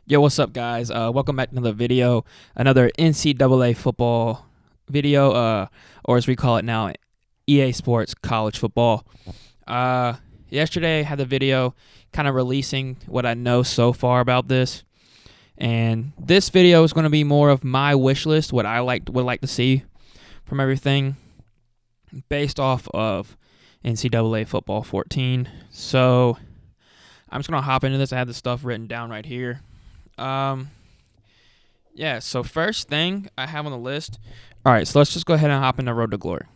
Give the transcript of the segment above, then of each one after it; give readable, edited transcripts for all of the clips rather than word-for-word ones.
Yo, what's up, guys? Welcome back to another video, another NCAA football video, or as we call it now, EA Sports College Football. Yesterday I had the video kind of releasing what I know so far about this, and this video is going to be more of my wish list, what I would like to see from everything, based off of NCAA Football 14. So I'm just going to hop into this. I have the stuff written down right here. So first thing I have on the list. All right, so let's just go ahead and hop into Road to Glory.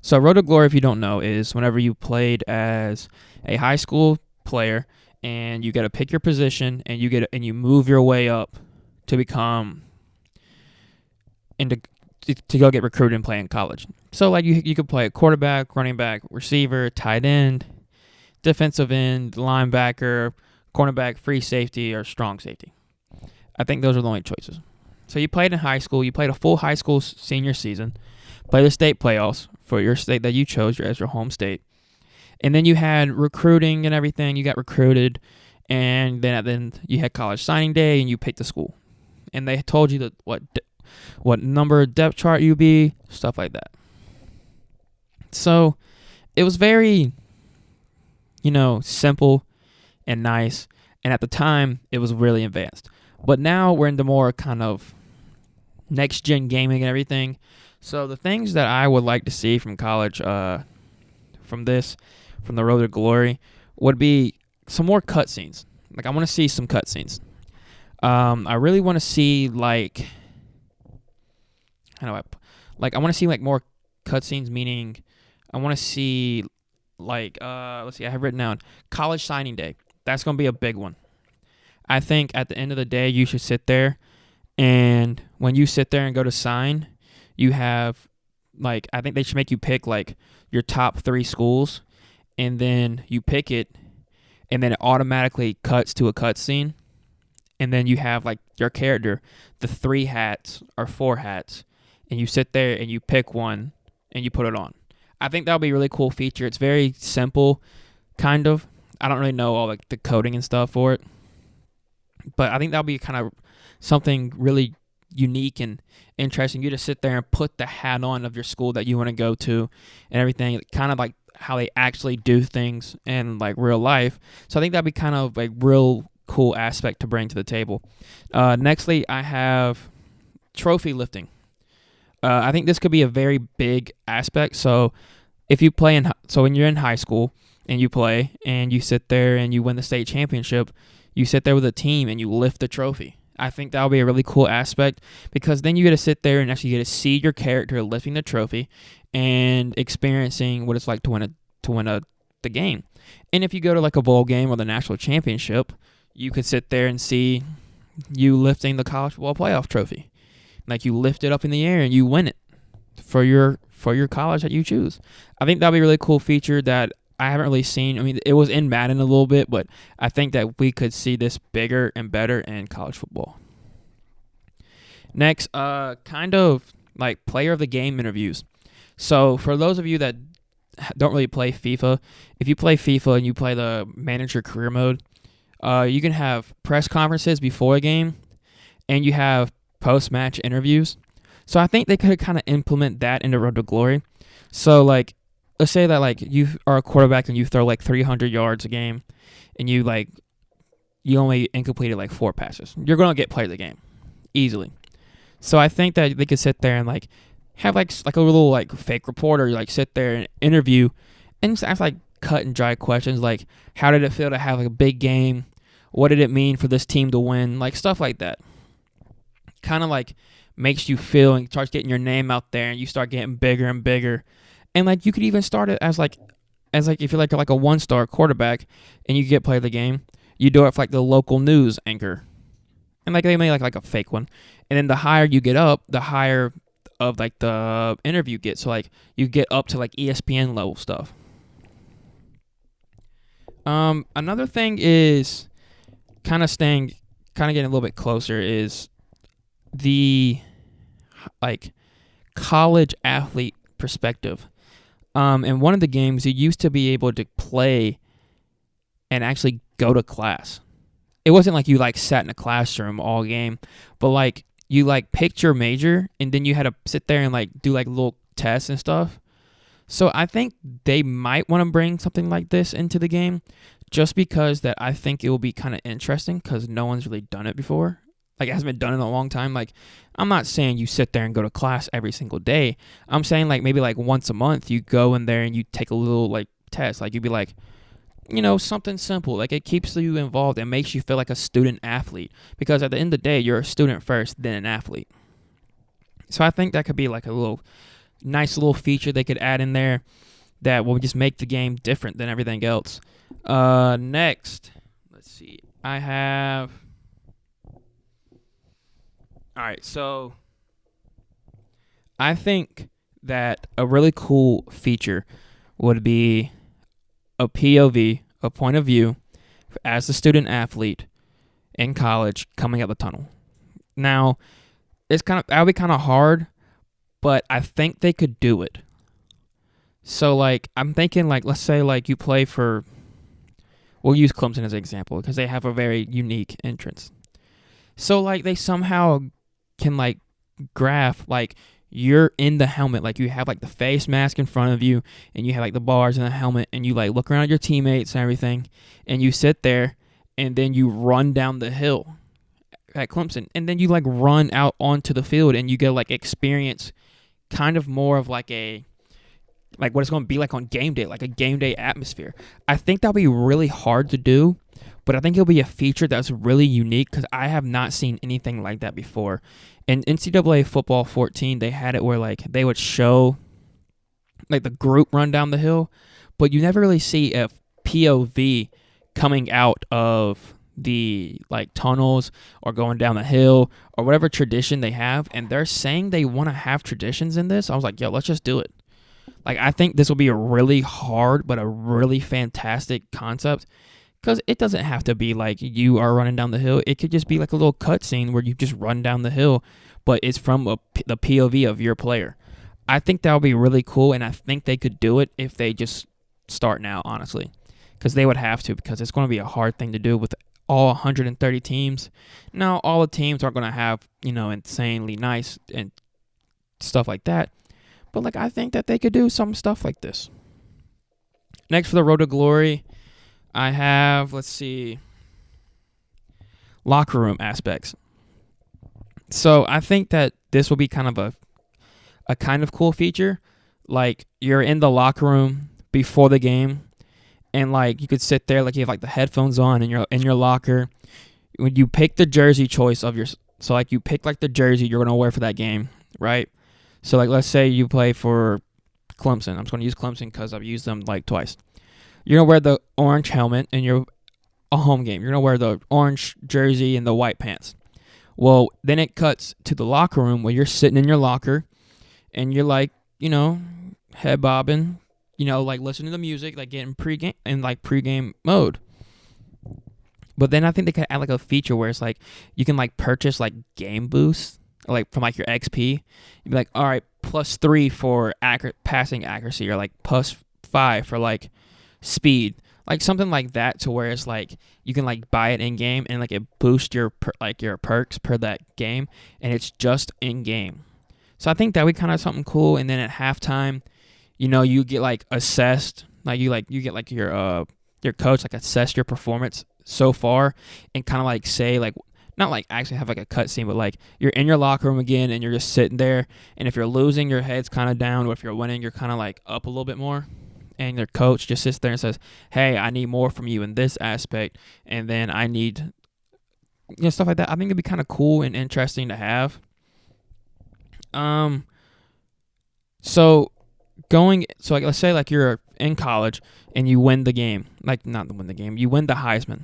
So Road to Glory, if you don't know, is whenever you played as a high school player and you got to pick your position and you move your way up to become to go get recruited and play in college. So like you could play a quarterback, running back, receiver, tight end, defensive end, linebacker, cornerback, free safety, or strong safety. I think those are the only choices. So you played in high school. You played a full high school senior season. Played the state playoffs for your state that you chose as your home state. And then you had recruiting and everything. You got recruited. And then you had college signing day and you picked the school. And they told you that what number depth chart you'd be, stuff like that. So it was very, simple and nice, and at the time it was really advanced. But now we're into more kind of next gen gaming and everything. So the things that I would like to see from college, from the Road to Glory, would be some more cutscenes. Like I want to see some cutscenes. I really want to see I want to see more cutscenes. Meaning, I want to see let's see, I have written down college signing day. That's going to be a big one. I think at the end of the day, you should sit there, and when you sit there and go to sign, you have, I think they should make you pick, your top 3 schools, and then you pick it, and then it automatically cuts to a cutscene, and then you have, your character, the 3 hats or 4 hats, and you sit there and you pick one, and you put it on. I think that would be a really cool feature. It's very simple, kind of. I don't really know all the coding and stuff for it, but I think that'll be kind of something really unique and interesting. You just sit there and put the hat on of your school that you want to go to and everything, kind of like how they actually do things in real life. So I think that'd be kind of a real cool aspect to bring to the table. Nextly, I have trophy lifting. I think this could be a very big aspect. So if you play when you're in high school and you play and you sit there and you win the state championship, you sit there with a team and you lift the trophy. I think that'll be a really cool aspect because then you get to sit there and actually get to see your character lifting the trophy and experiencing what it's like to win the game. And if you go to a bowl game or the national championship, you could sit there and see you lifting the college football playoff trophy. You lift it up in the air and you win it for your college that you choose. I think that'll be a really cool feature that I haven't really seen. I mean, it was in Madden a little bit, but I think that we could see this bigger and better in college football. Next, kind of player of the game interviews. So for those of you that don't really play FIFA, if you play FIFA and you play the manager career mode, you can have press conferences before a game, and you have post-match interviews. So I think they could kind of implement that into Road to Glory. So let's say that you are a quarterback and you throw 300 yards a game, and you only incompleted 4 passes. You're gonna get player of the game easily. So I think that they could sit there and have a little fake reporter sit there and interview and just ask cut and dry questions like how did it feel to have a big game? What did it mean for this team to win? Stuff like that. Kind of makes you feel and starts getting your name out there, and you start getting bigger and bigger. And you could even start it as if you're a 1-star quarterback and you get play of the game, you do it for the local news anchor. And they may like a fake one. And then the higher you get up, the higher of the interview gets. So you get up to ESPN level stuff. Another thing is kind of getting a little bit closer is the college athlete perspective. In one of the games, you used to be able to play and actually go to class. it wasn't like you like sat in a classroom all game, but like you like picked your major and then you had to sit there and like do like little tests and stuff. So I think they might want to bring something like this into the game, just because that I think it will be kind of interesting because no one's really done it before. Like, it hasn't been done in a long time. Like, I'm not saying you sit there and go to class every single day. I'm saying like maybe like once a month you go in there and you take a little like test. Like, you'd be like, something simple. Like, it keeps you involved and makes you feel like a student athlete, because at the end of the day, you're a student first, then an athlete. So I think that could be like a little nice little feature they could add in there that will just make the game different than everything else. Next, let's see. All right, so I think that a really cool feature would be a POV, a point of view, as a student athlete in college coming out the tunnel. Now, that'll be kind of hard, but I think they could do it. So, like, I'm thinking, like, let's say, like, you play for, we'll use Clemson as an example because they have a very unique entrance. So, like, they somehow can, like, graph, like, you're in the helmet. Like, you have, like, the face mask in front of you, and you have, like, the bars in the helmet, and you, like, look around at your teammates and everything, and you sit there, and then you run down the hill at Clemson, and then you, like, run out onto the field, and you get, like, experience kind of more of like what it's going to be like on game day, like a game day atmosphere. I think that'll be really hard to do, but I think it'll be a feature that's really unique because I have not seen anything like that before. In NCAA Football 14, they had it where like they would show like the group run down the hill, but you never really see a POV coming out of the like tunnels or going down the hill or whatever tradition they have. And they're saying they want to have traditions in this. I was like, yo, let's just do it. Like, I think this will be a really hard but a really fantastic concept, because it doesn't have to be like you are running down the hill. It could just be like a little cutscene where you just run down the hill, but it's from the POV of your player. I think that would be really cool, and I think they could do it if they just start now, honestly, because they would have to, because it's going to be a hard thing to do with all 130 teams. Now, all the teams aren't going to have, insanely nice and stuff like that. But, like, I think that they could do some stuff like this. Next, for the Road to Glory, I have, let's see, locker room aspects. So, I think that this will be kind of a kind of cool feature. Like, you're in the locker room before the game, and, like, you could sit there, like, you have, like, the headphones on in your locker. When you pick the jersey choice of so, like, you pick, like, the jersey you're going to wear for that game, right? So, like, let's say you play for Clemson. I'm just going to use Clemson because I've used them, like, twice. You're going to wear the orange helmet in a home game. You're going to wear the orange jersey and the white pants. Well, then it cuts to the locker room where you're sitting in your locker and you're, like, head bobbing, like, listening to the music, like, getting pregame mode. But then I think they could add, like, a feature where it's, like, you can, like, purchase, like, game boosts, like, from, like, your XP. You'd be like, all right, +3 for passing accuracy, or, like, +5 for, like, speed. Like, something like that, to where it's, like, you can, like, buy it in-game, and, like, it boosts your perks per that game, and it's just in-game. So I think that would be kind of something cool. And then at halftime, you get, like, assessed. Like, you get, like, your coach, like, assess your performance so far, and kind of, like, say, like, not like actually have like a cutscene, but like you're in your locker room again and you're just sitting there, and if you're losing, your head's kind of down, or if you're winning, you're kind of like up a little bit more, and their coach just sits there and says, hey, I need more from you in this aspect, and then I need stuff like that. I think it'd be kind of cool and interesting to have. So like, let's say like you're in college and you win the game, like not win the game, you win the Heisman.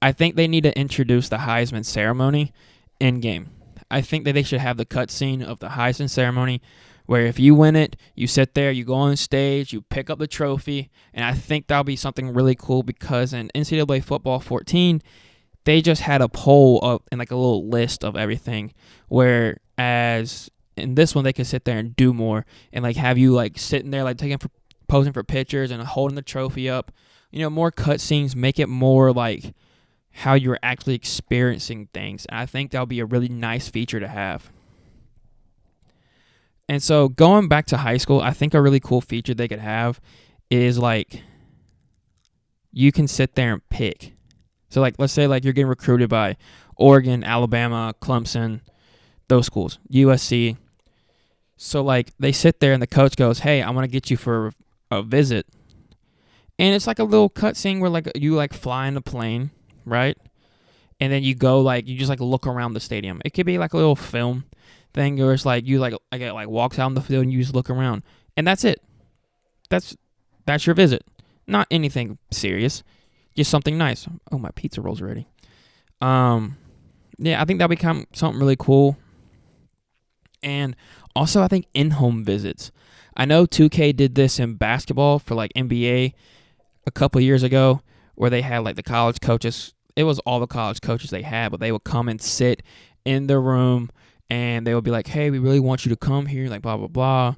I think they need to introduce the Heisman Ceremony in-game. I think that they should have the cutscene of the Heisman Ceremony, where if you win it, you sit there, you go on stage, you pick up the trophy, and I think that'll be something really cool, because in NCAA Football 14, they just had a poll and like a little list of everything, whereas in this one they could sit there and do more, and like have you like sitting there like posing for pictures and holding the trophy up. More cutscenes, make it more like how you're actually experiencing things. And I think that'll be a really nice feature to have. And so going back to high school, I think a really cool feature they could have is like you can sit there and pick. So like let's say like you're getting recruited by Oregon, Alabama, Clemson, those schools, USC. So like they sit there and the coach goes, "Hey, I want to get you for a visit." And it's like a little cutscene where like you like fly in the plane, right? And then you go like you just like look around the stadium. It could be like a little film thing where it's like you like walks out in the field and you just look around. And that's it. That's your visit. Not anything serious. Just something nice. Oh, my pizza roll's ready. Yeah, I think that'll become something really cool. And also, I think in-home visits. I know 2K did this in basketball for like NBA a couple years ago, where they had like the college coaches. It was all the college coaches they had, but they would come and sit in the room, and they would be like, "Hey, we really want you to come here," like blah blah blah.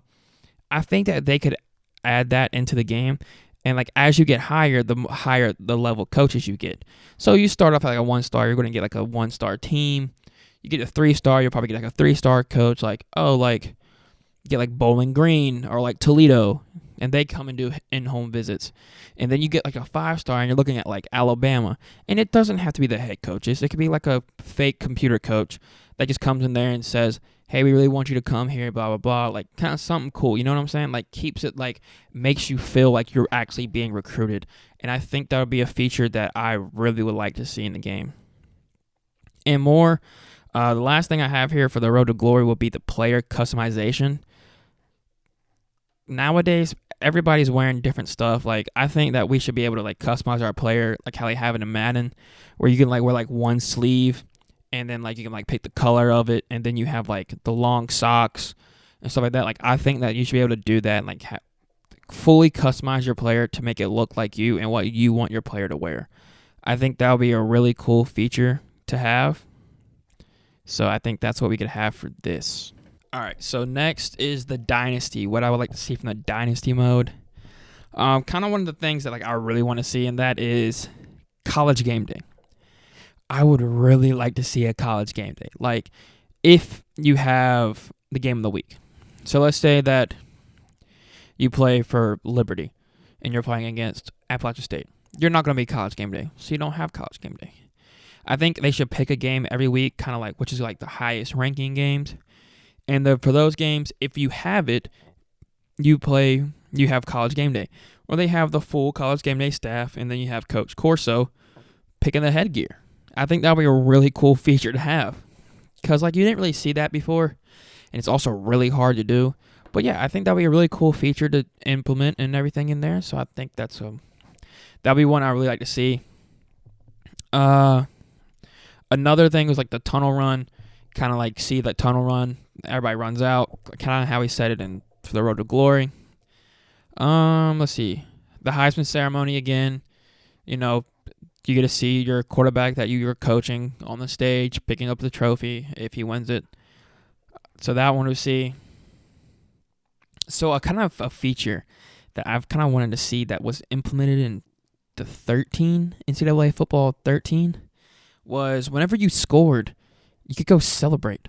I think that they could add that into the game. And like as you get higher the level coaches you get. So you start off at like a 1-star, you're going to get like a 1-star team. You get a 3-star, you'll probably get like a 3-star coach. Like get like Bowling Green or like Toledo, and they come and do in-home visits. And then you get like a 5-star, and you're looking at like Alabama. And it doesn't have to be the head coaches. It could be like a fake computer coach that just comes in there and says, "Hey, we really want you to come here, blah, blah, blah." Like, kind of something cool. You know what I'm saying? Like, keeps it, like, makes you feel like you're actually being recruited. And I think that would be a feature that I really would like to see in the game. And more, the last thing I have here for the Road to Glory will be the player customization. Nowadays, everybody's wearing different stuff. Like, I think that we should be able to, like, customize our player, like how they have it in Madden, where you can, like, wear, like, one sleeve. And then, like, you can, like, pick the color of it. And then you have, like, the long socks and stuff like that. Like, I think that you should be able to do that and, like, fully customize your player to make it look like you and what you want your player to wear. I think that would be a really cool feature to have. So I think that's what we could have for this. All right, so next is the Dynasty. What I would like to see from the Dynasty mode. Kind of one of the things that, like, I really want to see, and that is college game day. I would really like to see a college game day. Like, if you have the game of the week. So let's say that you play for Liberty and you're playing against Appalachian State. You're not going to be college game day, so you don't have college game day. I think they should pick a game every week, kind of like, which is like the highest ranking games. And for those games, if you have it, you have college game day. Or they have the full college game day staff, and then you have Coach Corso picking the headgear. I think that would be a really cool feature to have. Because, like, you didn't really see that before, and it's also really hard to do. But, yeah, I think that would be a really cool feature to implement and everything in there. So I think that'd be one I really like to see. Another thing was, like, the tunnel run. Kind of, like, see that tunnel run. Everybody runs out. Kind of how he said it for the Road to Glory. Let's see. The Heisman Ceremony again. You know, you get to see your quarterback that you were coaching on the stage, picking up the trophy if he wins it. So that one we see. So a kind of a feature that I've kind of wanted to see that was implemented in the NCAA football 13 was whenever you scored, you could go celebrate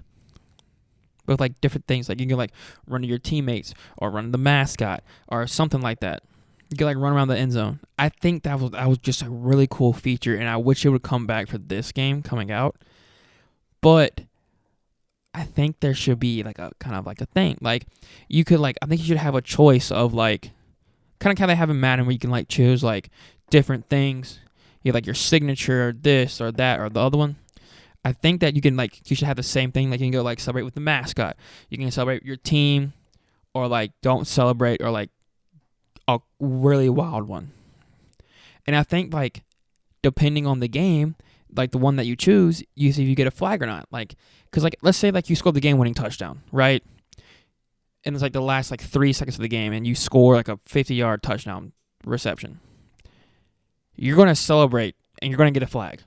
with like different things. Like you can like run to your teammates or run to the mascot or something like that. You could like run around the end zone. I think that was just a really cool feature, and I wish it would come back for this game coming out. But I think there should be like a kind of like a thing. Like you could like I think you should have a choice of like kind of how they have in Madden where you can like choose like different things. You have like your signature, this or that or the other one. I think that you should have the same thing. Like you can go like celebrate with the mascot. You can celebrate your team, or like don't celebrate, or like a really wild one. And I think like depending on the game, like the one that you choose, you see if you get a flag or not. Like, cause like let's say like you scored the game-winning touchdown, right? And it's like the last like 3 seconds of the game, and you score like a 50-yard touchdown reception. You're gonna celebrate, and you're gonna get a flag.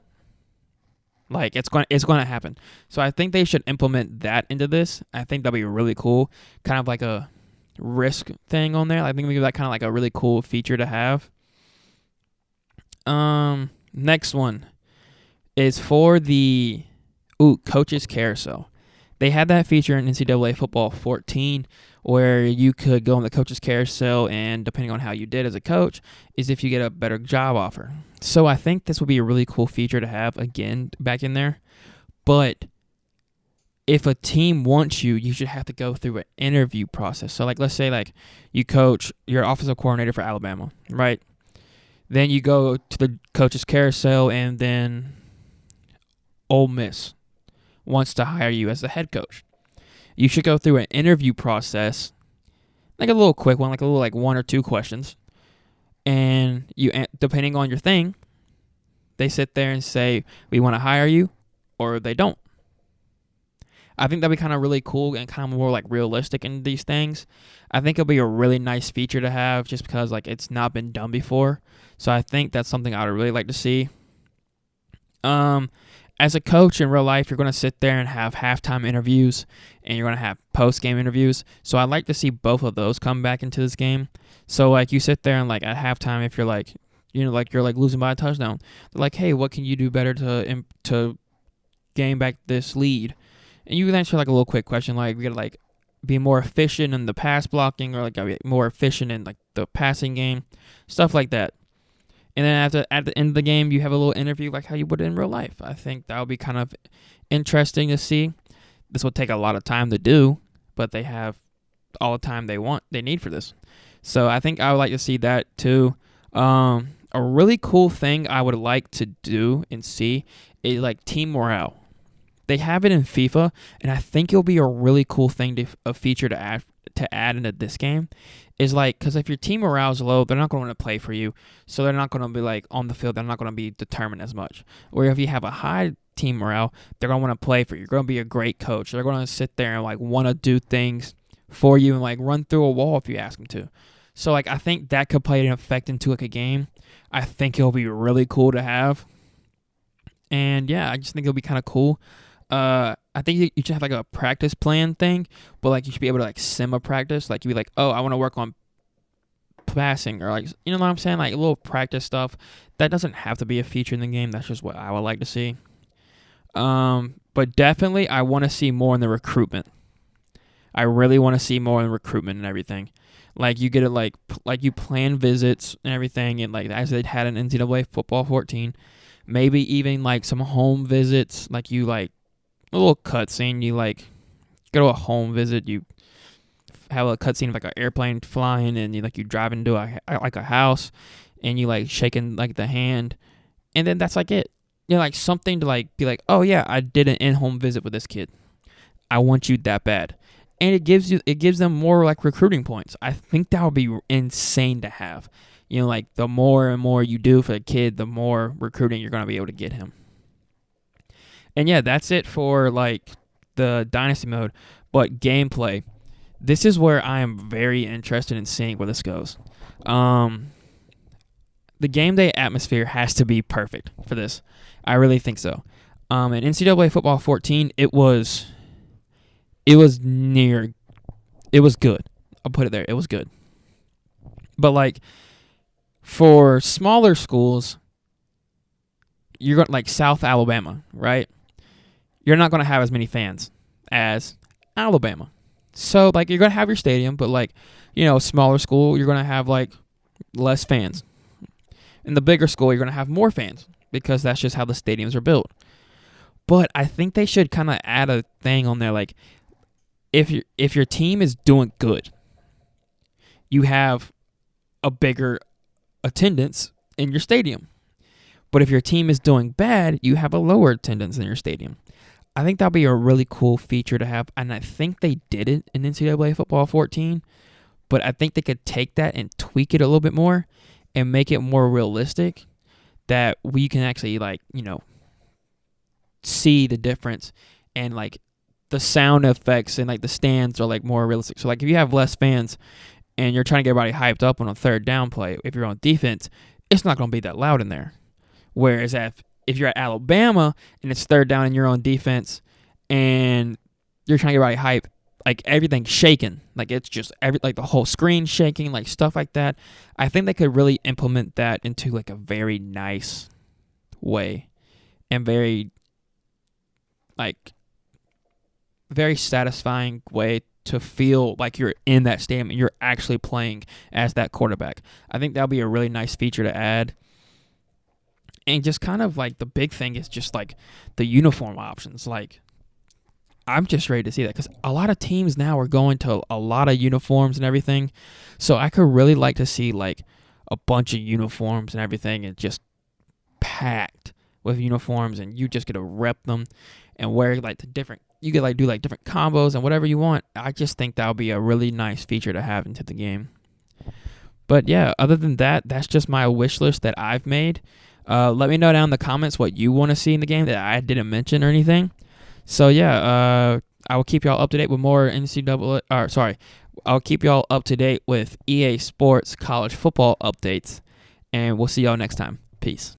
Like it's going to happen. So I think they should implement that into this. I think that'd be really cool. Kind of like a risk thing on there. I think maybe that kind of like a really cool feature to have. Next one is for the Coaches Carousel. They had that feature in NCAA Football 14 where you could go on the Coaches Carousel, and depending on how you did as a coach, is if you get a better job offer. So I think this would be a really cool feature to have, again, back in there. But if a team wants you, you should have to go through an interview process. So, like, let's say, like, you coach, you're offensive coordinator for Alabama, right? Then you go to the Coaches Carousel, and then Ole Miss wants to hire you as the head coach. You should go through an interview process, like a little quick one, like a little like 1 or 2 questions. And you, depending on your thing, they sit there and say, we want to hire you, or they don't. I think that'd be kind of really cool and kind of more like realistic in these things. I think it'll be a really nice feature to have just because like it's not been done before. So I think that's something I would really like to see. As a coach in real life, you're going to sit there and have halftime interviews and you're going to have post-game interviews. So I'd like to see both of those come back into this game. So like you sit there and like at halftime, if you're like, you're like losing by a touchdown, they're like, hey, what can you do better to gain back this lead? And you can answer like a little quick question like, we got to like be more efficient in the pass blocking, or like be more efficient in like the passing game, stuff like that. And then at the end of the game, you have a little interview like how you would in real life. I think that would be kind of interesting to see. This will take a lot of time to do, but they have all the time they need for this. So I think I would like to see that too. A really cool thing I would like to do and see is like team morale. They have it in FIFA, and I think it'll be a really cool thing a feature to add into this game. Is like, because if your team morale is low, they're not going to want to play for you, so they're not going to be like on the field. They're not going to be determined as much. Or if you have a high team morale, they're going to want to play for you. You're going to be a great coach. They're going to sit there and like want to do things for you and like run through a wall if you ask them to. So like I think that could play an effect into like a game. I think it'll be really cool to have. And yeah, I just think it'll be kind of cool. I think you should have like a practice plan thing, but like you should be able to like sim a practice. Like you'd be like, oh, I want to work on passing, or like, you know what I'm saying? Like a little practice stuff. That doesn't have to be a feature in the game. That's just what I would like to see. But definitely I want to see more in the recruitment. I really want to see more in recruitment and everything. Like you get it like you plan visits and everything, and like as they had in NCAA Football 14, maybe even like some home visits, like you like a little cutscene. You like go to a home visit. You have a cutscene of like an airplane flying, and you drive into a house, and you like shaking like the hand, and then that's like it. You know, like something to like be like, oh yeah, I did an in-home visit with this kid. I want you that bad, and it gives them more like recruiting points. I think that would be insane to have. You know, like the more and more you do for a kid, the more recruiting you're gonna be able to get him. And yeah, that's it for like the Dynasty mode. But gameplay, this is where I am very interested in seeing where this goes. The game day atmosphere has to be perfect for this. I really think so. In NCAA Football 14, it was good. I'll put it there. It was good. But like for smaller schools, you're going like South Alabama, right? You're not going to have as many fans as Alabama. So, like, you're going to have your stadium, but, like, you know, smaller school, you're going to have, like, less fans. In the bigger school, you're going to have more fans because that's just how the stadiums are built. But I think they should kind of add a thing on there, like, if your team is doing good, you have a bigger attendance in your stadium. But if your team is doing bad, you have a lower attendance in your stadium. I think that would be a really cool feature to have, and I think they did it in NCAA Football 14, but I think they could take that and tweak it a little bit more and make it more realistic that we can actually, like, you know, see the difference, and, like, the sound effects and, like, the stands are, like, more realistic. So, like, if you have less fans and you're trying to get everybody hyped up on a third down play, if you're on defense, it's not going to be that loud in there. Whereas if you're at Alabama and it's third down and you're on defense and you're trying to get everybody hype, like everything's shaking, like it's just like the whole screen shaking, like stuff like that. I think they could really implement that into like a very nice way, and very like very satisfying way to feel like you're in that stadium and you're actually playing as that quarterback. I think that'll be a really nice feature to add. And just kind of like the big thing is just like the uniform options. Like, I'm just ready to see that because a lot of teams now are going to a lot of uniforms and everything. So I could really like to see like a bunch of uniforms and everything and just packed with uniforms, and you just get to rep them and wear like the different, you could like do like different combos and whatever you want. I just think that would be a really nice feature to have into the game. But yeah, other than that, that's just my wish list that I've made. Let me know down in the comments what you want to see in the game that I didn't mention or anything. So yeah, I will keep y'all up to date with more I'll keep y'all up to date with EA Sports college football updates, and we'll see y'all next time. Peace.